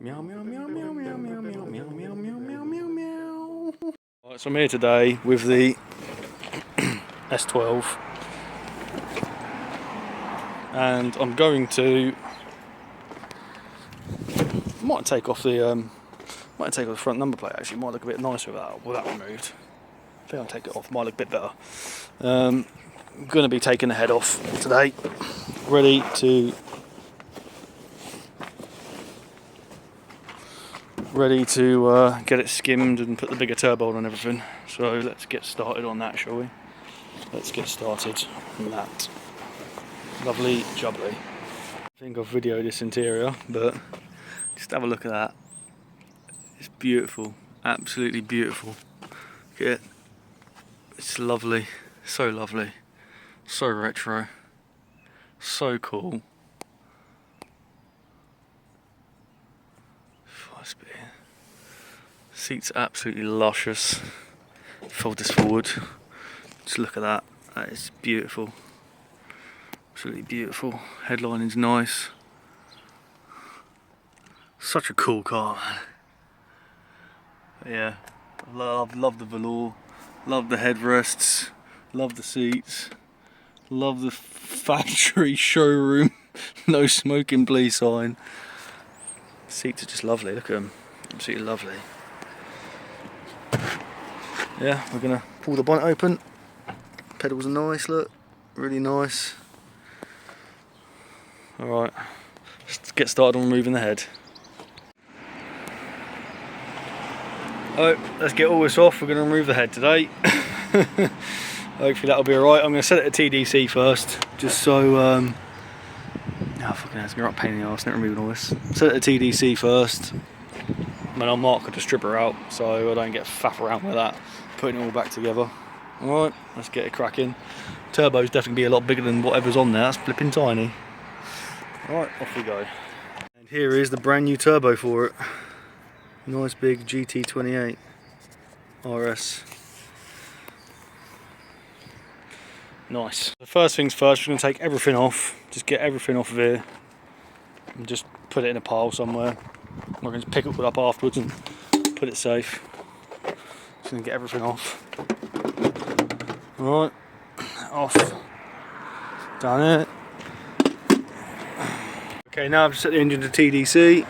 Meow, meow, meow, meow, meow, meow, meow, meow, meow, meow, meow, meow, meow. Right, so I'm here today with the S12, and I'm going to might take off the front number plate. Actually, might look a bit nicer with that removed. I think I'll take it off. Might look a bit better. I'm going to be taking the head off today, ready to get it skimmed and put the bigger turbo on and everything. So let's get started on that, shall we? Let's get started on that. Lovely jubbly. I think I've videoed this interior, but just have a look at that. It's beautiful, absolutely beautiful. Look at it. It's lovely, so retro, so cool. Seats absolutely luscious. Fold this forward. Just look at that. That is beautiful. Absolutely beautiful. Headlining's nice. Such a cool car, man. But yeah, love the velour. Love the headrests. Love the seats. Love the factory showroom. No smoking please sign. Seats are just lovely. Look at them. Absolutely lovely. Yeah, we're gonna pull the bonnet open. Pedals are nice, look, really nice. Alright, let's get started on removing the head. Alright, let's get all this off. We're gonna remove the head today. Hopefully that'll be alright. I'm gonna set it to TDC first, just so oh fucking hell, it's gonna be a pain in the arse, not removing all this. Set it to TDC first. And then I'll mark the stripper out so I don't get faff around with that, putting it all back together. Alright, let's get it cracking. Turbo's definitely be a lot bigger than whatever's on there, that's flipping tiny. Alright, off we go. And here is the brand new turbo for it. Nice big GT28 RS. Nice. The first things first, we're going to take everything off, just get everything off of here and just put it in a pile somewhere. We're going to pick it up afterwards and put it safe. Just going to get everything off. Alright, off. Done it. Okay, now I've set the engine to TDC.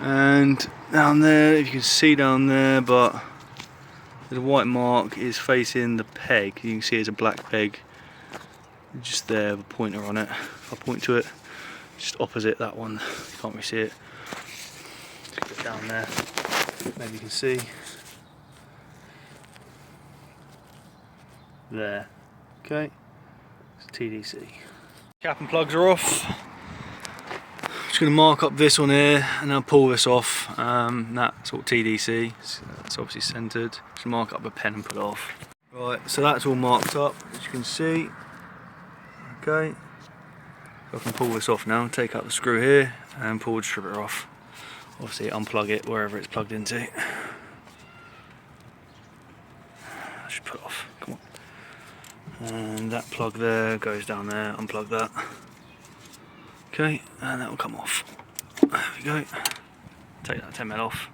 And down there, if you can see down there, but the white mark is facing the peg. You can see it's a black peg just there with a pointer on it. If I point to it, just opposite that one, you can't really see it. Just put it down there, maybe you can see. There, okay, it's TDC. Cap and plugs are off. Just going to mark up this on here and then pull this off. That's all TDC, so that's obviously centered. Just mark up a pen and put it off. Right, so that's all marked up, as you can see. Okay, so I can pull this off now, take out the screw here and pull the stripper off. Obviously unplug it wherever it's plugged into. I should put it off, come on. And that plug there goes down there, unplug that. Okay, and that will come off. There we go. Take that 10mm off,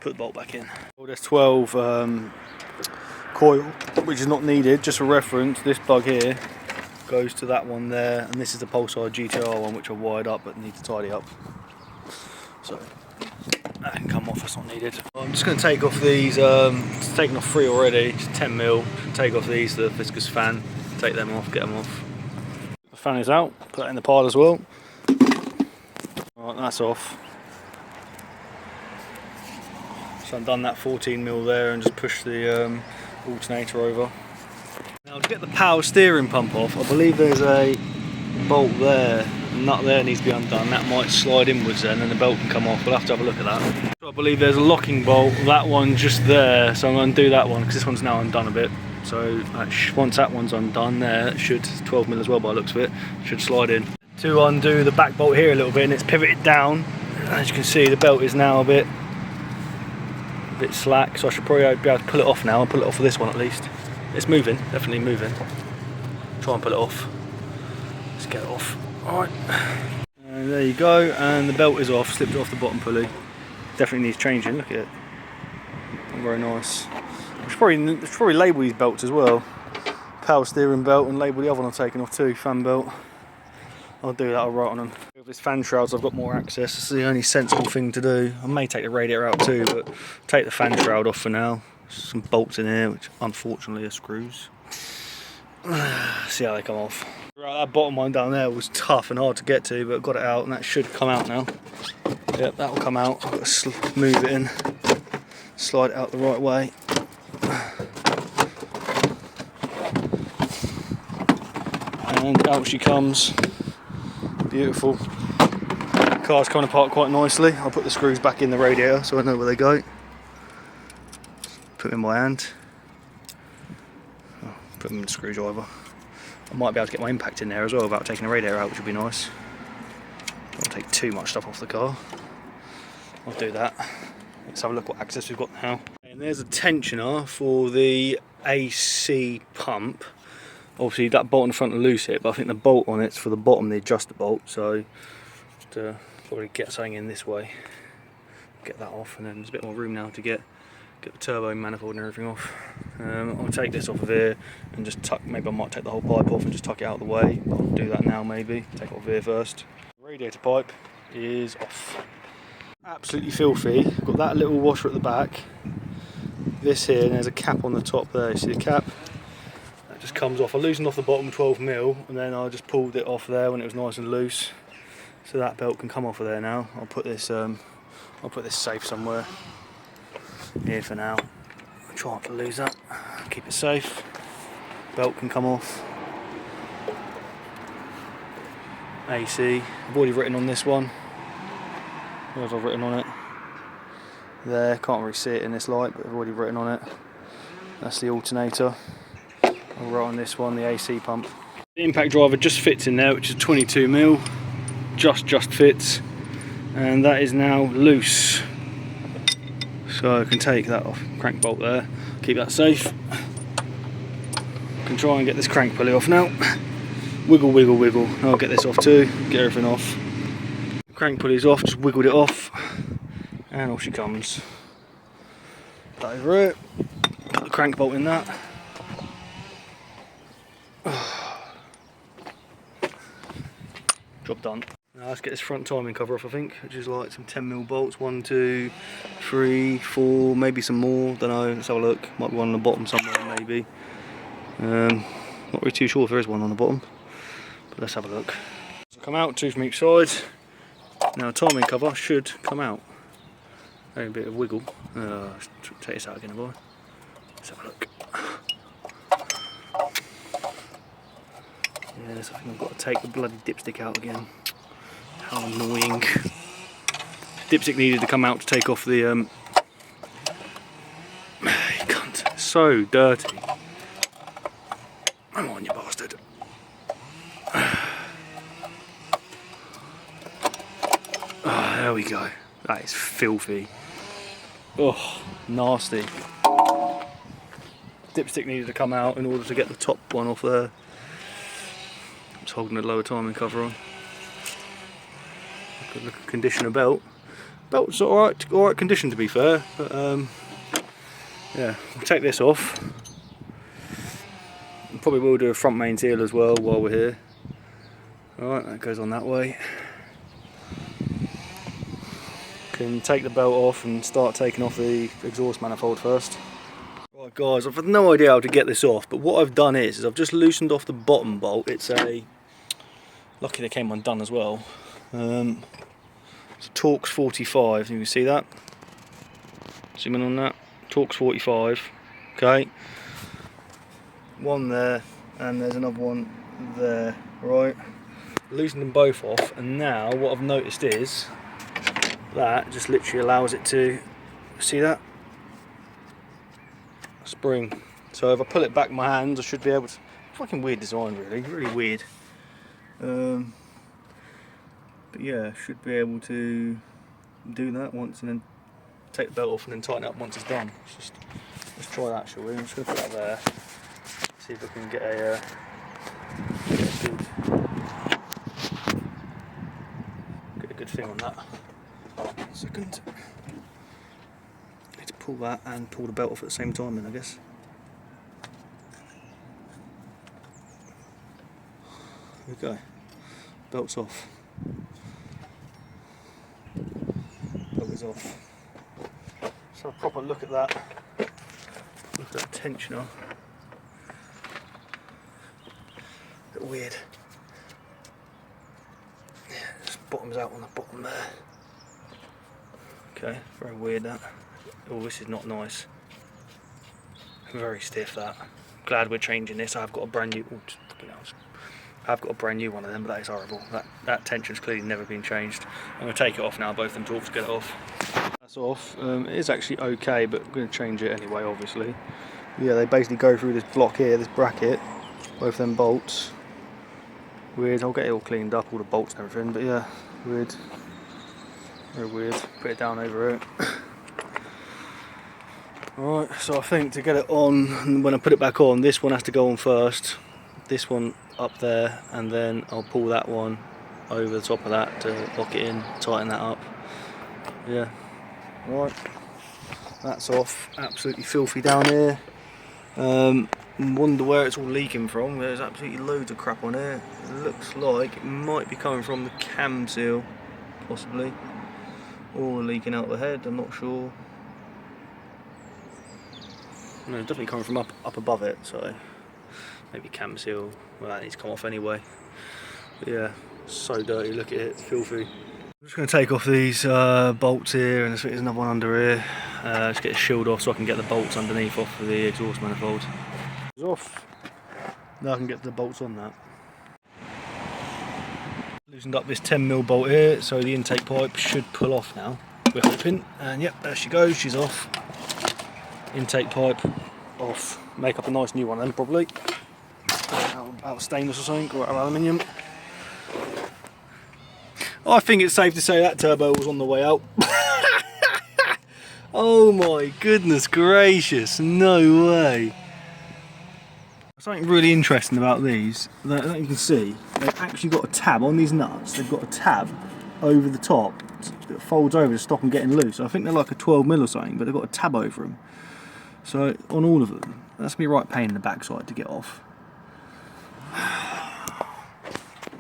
put the bolt back in. Old S12 coil, which is not needed, just for reference, this plug here goes to that one there, and this is the Pulsar GTR one which I wired up but need to tidy up. So that can come off, that's not needed. I'm just going to take off these, it's taken off 3 already, just 10mm. Take off these, the viscous fan, take them off, get them off. The fan is out, put that in the pile as well. Right, that's off. So I've done that 14mm there and just push the alternator over. Now to get the power steering pump off, I believe there's a bolt there, a nut there needs to be undone. That might slide inwards then and the belt can come off. We'll have to have a look at that. So I believe there's a locking bolt, that one just there, so I'm going to do that one because this one's now undone a bit. So once that one's undone there, it should, 12mm as well by the looks of it, should slide in. To undo the back bolt here a little bit and it's pivoted down. As you can see, the belt is now a bit slack, so I should probably be able to pull it off now. I'll pull it off with this one at least. It's moving, definitely moving. Try and pull it off. Let's get it off. Alright. And And there you go, and the belt is off, slipped it off the bottom pulley. Definitely needs changing, look at it. Not very nice. I should probably label these belts as well. Power steering belt, and label the other one I've taken off too, fan belt. I'll do that, I'll write on them. With this fan shrouds I've got more access, it's the only sensible thing to do. I may take the radiator out too, but take the fan shroud off for now. Some bolts in here, which unfortunately are screws. See how they come off. Right, that bottom one down there was tough and hard to get to, but got it out, and that should come out now. Yep, that will come out. I've got to move it in, slide it out the right way. And out she comes. Beautiful. The car's coming apart quite nicely. I'll put the screws back in the radiator so I know where they go. Put them in my hand. Put them in the screwdriver. I might be able to get my impact in there as well without taking the radiator out, which would be nice. Don't take too much stuff off the car. I'll do that. Let's have a look what access we've got now. And there's a tensioner for the AC pump. Obviously that bolt on the front will loose it, but I think the bolt on it's for the bottom, the adjuster bolt, so to probably get something in this way. Get that off, and then there's a bit more room now to get the turbo manifold and everything off. I'll take this off of here and just tuck, maybe I might take the whole pipe off and just tuck it out of the way. I'll do that now maybe, take it off here first. The radiator pipe is off. Absolutely filthy. Got that little washer at the back. This here, and there's a cap on the top there, you see the cap? That just comes off. I loosened off the bottom 12mm, and then I just pulled it off there when it was nice and loose. So that belt can come off of there now. I'll put this safe somewhere here for now. I'll try not to lose that. Keep it safe. Belt can come off. AC. I've already written on this one. What have I written on it? There. Can't really see it in this light, but I've already written on it. That's the alternator. I'll write on this one the AC pump. The impact driver just fits in there, which is 22mm. Just fits, and that is now loose. So I can take that off, crank bolt there, keep that safe. Can try and get this crank pulley off now. Wiggle, wiggle, wiggle. I'll get this off too, get everything off. Crank pulley's off, just wiggled it off, and off she comes. That over it. Put the crank bolt in that. Job done. Now let's get this front timing cover off, I think, which is like some 10mm bolts. 1, 2, 3, 4, maybe some more, don't know, let's have a look. Might be one on the bottom somewhere, maybe. Not really too sure if there is one on the bottom, but let's have a look. So come out, 2 from each side. Now timing cover should come out. Only a bit of wiggle. Take this out again, boy. Let's have a look. Yes, I think I've got to take the bloody dipstick out again. How annoying. Dipstick needed to come out to take off the you cunt. So dirty. Come on, you bastard. Oh, there we go. That is filthy. Oh, nasty. Dipstick needed to come out in order to get the top one off there. Just holding the lower timing cover on. Look at the condition of belt. Belt's alright condition to be fair, but yeah, we'll take this off. Probably will do a front main seal as well while we're here. Alright, that goes on that way. Can take the belt off and start taking off the exhaust manifold first. Right guys, I've had no idea how to get this off, but what I've done is I've just loosened off the bottom bolt. It's a, lucky they came undone as well. It's a Torx 45, you can see that. Zoom in on that. Torx 45. Okay. One there, and there's another one there. Right. Loosened them both off, and now what I've noticed is that just literally allows it to, see that? Spring. So if I pull it back in my hands, I should be able to. Fucking weird design, really weird. But yeah, should be able to do that once, and then take the belt off and then tighten it up once it's done. Let's try that, shall we? I'm just going to put that there. See if I can get a good thing on that. 1 second. Need to pull that and pull the belt off at the same time then, I guess. There we go. Belt's off. Belt is off. So a proper look at that. Look at that tensioner. A bit weird. Yeah, just bottoms out on the bottom there. Okay, very weird that. Oh, this is not nice. Very stiff that. Glad we're changing this. I've got a brand new. Oh, just fucking hell. I've got a brand new one of them, but that is horrible. That tension's clearly never been changed. I'm going to take it off now, both them torques, to get it off. That's off. It is actually okay, but I'm going to change it anyway, obviously. Yeah, they basically go through this block here, this bracket, both them bolts. Weird. I'll get it all cleaned up, all the bolts and everything, but yeah, weird. Very weird. Put it down over it. Alright, so I think to get it on, when I put it back on, this one has to go on first. This one up there, and then I'll pull that one over the top of that to lock it in, tighten that up. Yeah. Right. That's off. Absolutely filthy down here. Wonder where it's all leaking from. There's absolutely loads of crap on here. It looks like it might be coming from the cam seal, possibly, or leaking out the head. I'm not sure. No, it's definitely coming from up above it, so maybe cam seal. Well, that needs to come off anyway. But yeah, so dirty. Look at it, it's filthy. I'm just going to take off these bolts here, and there's another one under here. Just get the shield off so I can get the bolts underneath off of the exhaust manifold. It's off. Now I can get the bolts on that. Loosened up this 10mm bolt here, so the intake pipe should pull off now. We're hoping, and yep, there she goes. She's off. Intake pipe off. Make up a nice new one then, probably. Out of stainless or something, or out of aluminium. I think it's safe to say that turbo was on the way out. Oh my goodness gracious, no way. Something really interesting about these, that you can see, they've actually got a tab on these nuts. They've got a tab over the top that folds over to stop them getting loose. I think they're like a 12mm or something, but they've got a tab over them. So on all of them, that's going to be right pain in the backside to get off.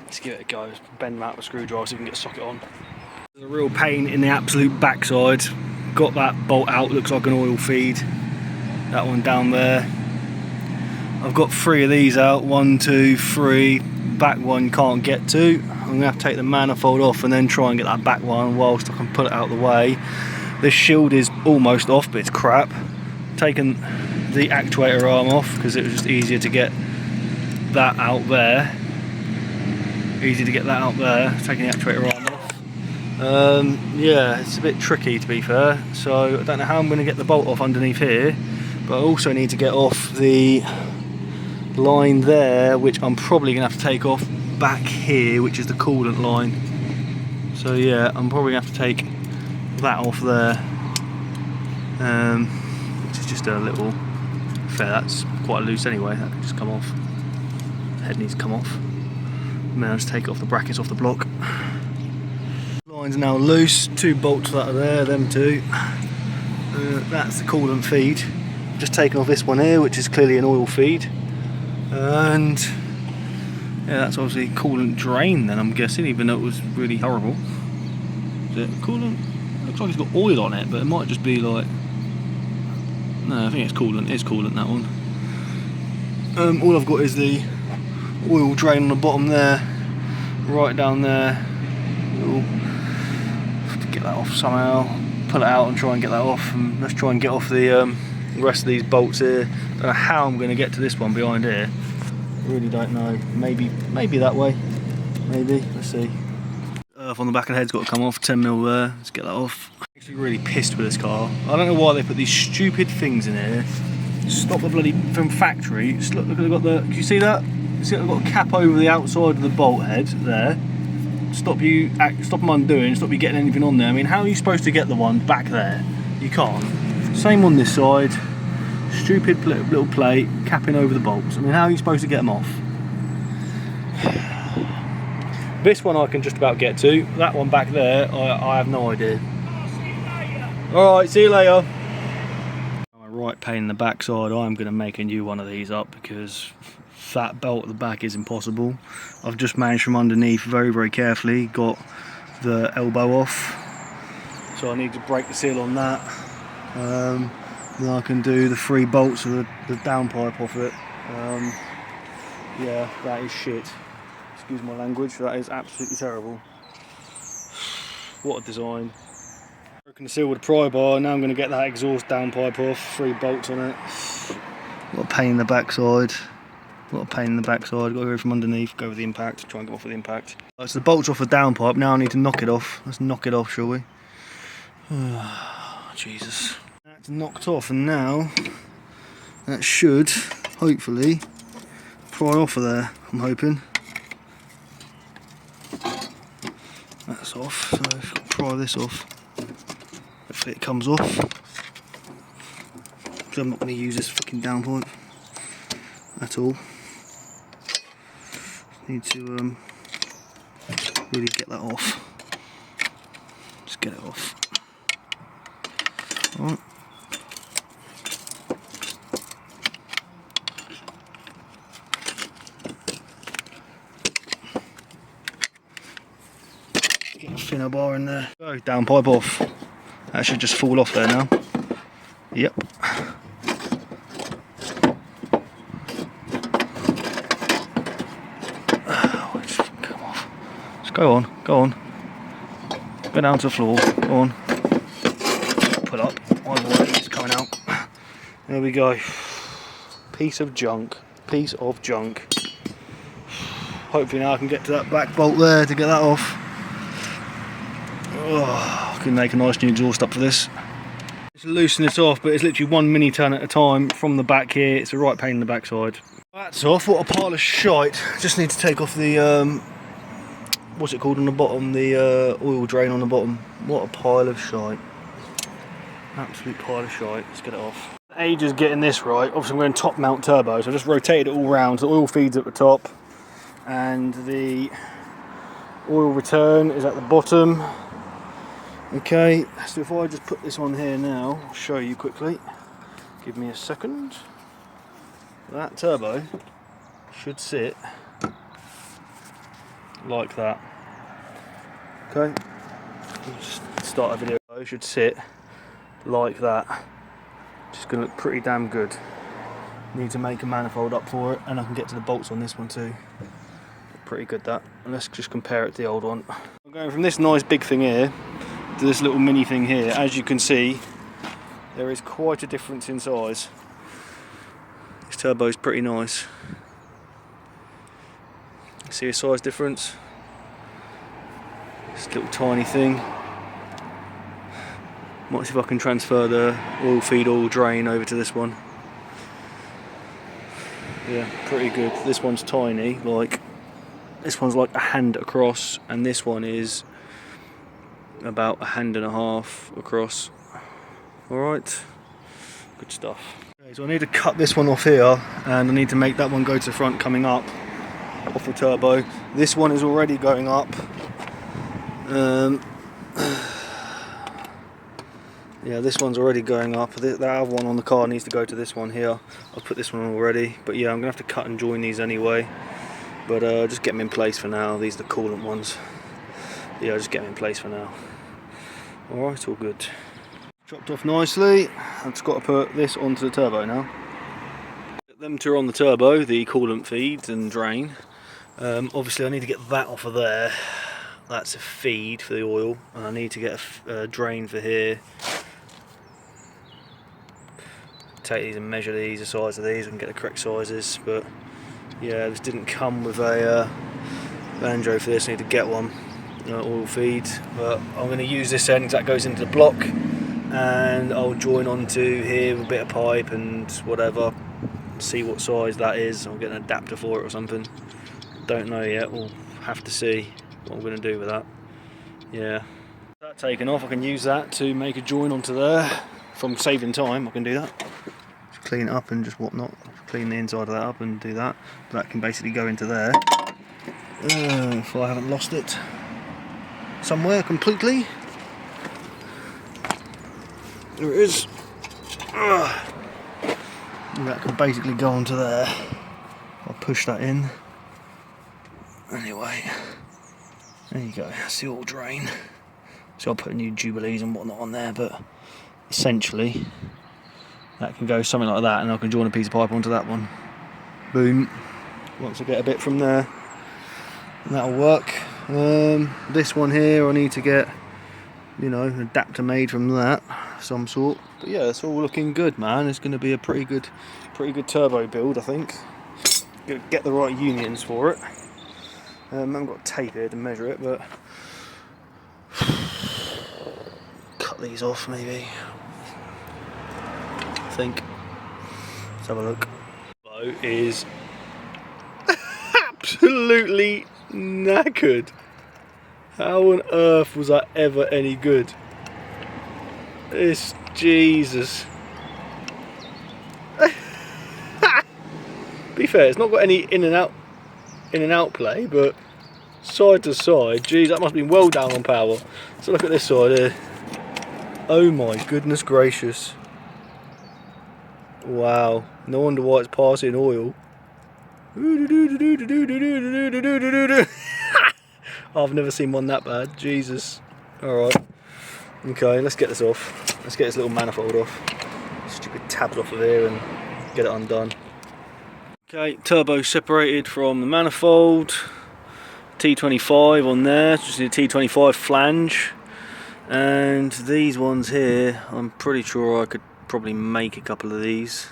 Let's give it a go. Bend them out with a screwdriver so we can get a socket on. There's a real pain in the absolute backside. Got that bolt out, looks like an oil feed. That one down there. I've got 3 of these out, 1, 2, 3. Back one can't get to. I'm going to have to take the manifold off and then try and get that back one whilst I can pull it out of the way. This shield is almost off, but it's crap. Taken the actuator arm off because it was just easier to get that out there. Easy to get that out there, taking the actuator arm off. Yeah, it's a bit tricky to be fair, so I don't know how I'm going to get the bolt off underneath here, but I also need to get off the line there, which I'm probably going to have to take off back here, which is the coolant line. So yeah, I'm probably going to have to take that off there, which is just a little fair. That's quite loose anyway, that can just come off. The head needs to come off. Now just take off the brackets off the block. Line's now loose, 2 bolts that are there, them 2. That's the coolant feed. Just taken off this one here, which is clearly an oil feed. And yeah, that's obviously coolant drain then, I'm guessing, even though it was really horrible. Is it coolant? Looks like it's got oil on it, but it might just be like... No, I think it's coolant. It's coolant, that one. All I've got is the oil drain on the bottom there, right down there. Ooh. Have to get that off somehow. Pull it out and try and get that off. And let's try and get off the rest of these bolts here. Don't know how I'm going to get to this one behind here. Really don't know. Maybe that way. Maybe. Let's see. Earth on the back of the head's got to come off. 10mm there. Let's get that off. I'm actually really pissed with this car. I don't know why they put these stupid things in here. Stop the bloody from factory. Just look, they've got the. Can you see that? You see, I've got a cap over the outside of the bolt head there. Stop them undoing. Stop you getting anything on there. I mean, how are you supposed to get the one back there? You can't. Same on this side. Stupid little plate capping over the bolts. I mean, how are you supposed to get them off? This one I can just about get to. That one back there, I have no idea. Alright, see you later. A right pain in the backside. I'm going to make a new one of these up because that belt at the back is impossible. I've just managed from underneath very, very carefully, got the elbow off. So I need to break the seal on that. Then I can do the 3 bolts of the downpipe off it. Yeah, that is shit. Excuse my language, that is absolutely terrible. What a design. Broken the seal with a pry bar, now I'm going to get that exhaust downpipe off, 3 bolts on it. What a pain in the backside. What a pain in the backside, got to go from underneath, go with the impact, try and go off with the impact. Right, so the bolt's off the downpipe, now I need to knock it off. Let's knock it off, shall we? Oh, Jesus. That's knocked off, and now that should, hopefully, pry off of there, I'm hoping. That's off, so I've got to pry this off. Hopefully it comes off. So I'm not going to use this fucking downpipe at all. Need to really get that off. Just get it off. Alright. Get a thinner bar in there. Go, downpipe off. That should just fall off there now. Yep. Oh, it's come off. Just go on, go on. Go down to the floor, go on. Pull up, either way, it's coming out. There we go. Piece of junk, piece of junk. Hopefully now I can get to that back bolt there to get that off. Oh, I can make a nice new exhaust up for this. Just loosen it off, but it's literally 1 mini ton at a time from the back here. It's a right pain in the backside. That's off, what a pile of shite. Just need to take off the, what's it called on the bottom? The oil drain on the bottom. What a pile of shite. Absolute pile of shite. Let's get it off. Ages getting this right. Obviously I'm going top mount turbo, so I just rotated it all round. So the oil feeds at the top and the oil return is at the bottom. Okay, so if I just put this on here now, I'll show you quickly. Give me a second. That turbo should sit like that. Okay, just start a video. It should sit like that. Just gonna look pretty damn good. Need to make a manifold up for it, and I can get to the bolts on this one too. Pretty good that. And let's just compare it to the old one. I'm going from this nice big thing here to this little mini thing here. As you can see, there is quite a difference in size. This turbo is pretty nice. See a size difference? This little tiny thing. Might see if I can transfer the oil feed, oil drain over to this one. Yeah, pretty good. This one's tiny, like this one's like a hand across, and this one is about a hand and a half across. Alright, good stuff. Okay, so I need to cut this one off here, and I need to make that one go to the front coming up off the turbo. This one is already going up. Yeah, this one's already going up. That other one on the car needs to go to this one here. I've put this one on already, but yeah, I'm gonna have to cut and join these anyway. But just get them in place for now. These are the coolant ones. Yeah, just get them in place for now. Alright, all good. Chopped off nicely. I've just got to put this onto the turbo now. Get them two on the turbo, the coolant feeds and drain. Obviously I need to get that off of there. That's a feed for the oil, and I need to get a drain for here. Take these and measure these, the size of these, and get the correct sizes. But yeah, this didn't come with a banjo for this. I need to get one, oil feed. But I'm going to use this end that goes into the block, and I'll join onto here with a bit of pipe and whatever. See what size that is. I'll get an adapter for it or something. Don't know yet. We'll have to see what I'm going to do with that. Yeah, that taken off, I can use that to make a join onto there. If I'm saving time, I can do that. Just clean it up and just whatnot. Clean the inside of that up and do that. That can basically go into there. if I haven't lost it somewhere completely. There it is. And that can basically go onto there. I'll push that in. Anyway, there you go, that's the oil drain. So I'll put new Jubilees and whatnot on there, but essentially that can go something like that, and I can join a piece of pipe onto that one. Boom. Once I get a bit from there, and that'll work. This one here I need to get, you know, an adapter made from that, some sort. But yeah, it's all looking good, man. It's going to be a pretty good turbo build, I think. Get the right unions for it. I haven't got tape here to measure it, but cut these off maybe. I think. Let's have a look. Boat is absolutely knackered. How on earth was that ever any good? It's Jesus. Be fair, it's not got any in and out play, but side to side, geez, that must have been well down on power. So look at this side here. Oh my goodness gracious. Wow, no wonder why it's passing oil. I've never seen one that bad, Jesus. Alright, okay, let's get this off. Let's get this little manifold off. Stupid tabs off of here and get it undone. Okay, turbo separated from the manifold. T25 on there, just need a T25 flange. And these ones here, I'm pretty sure I could probably make a couple of these.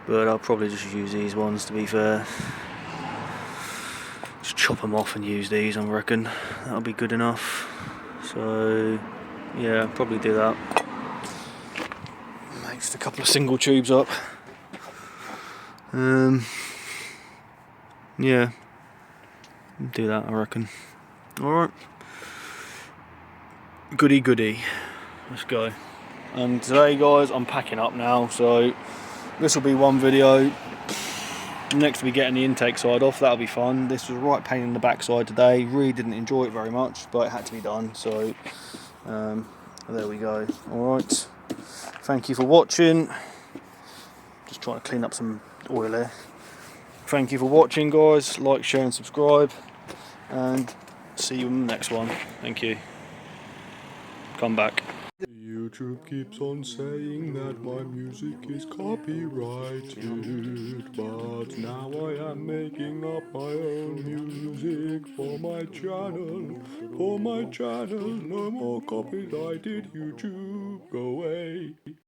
But I'll probably just use these ones, to be fair. Just chop them off and use these, I reckon. That'll be good enough. So, yeah, probably do that. Make just a couple of single tubes up. Yeah, do that, I reckon. Alright. Goody goody. Let's go. And today, guys, I'm packing up now, so this will be one video. Next we'll be getting the intake side off, that'll be fun. This was a right pain in the backside today. Really didn't enjoy it very much, but it had to be done, so there we go. Alright. Thank you for watching. Just trying to clean up some oil here. Thank you for watching, guys. Like, share and subscribe, and see you in the next one. Thank you. Come back. YouTube keeps on saying that my music is copyrighted, but now I am making up my own music for my channel. No more copyrighted, YouTube. Go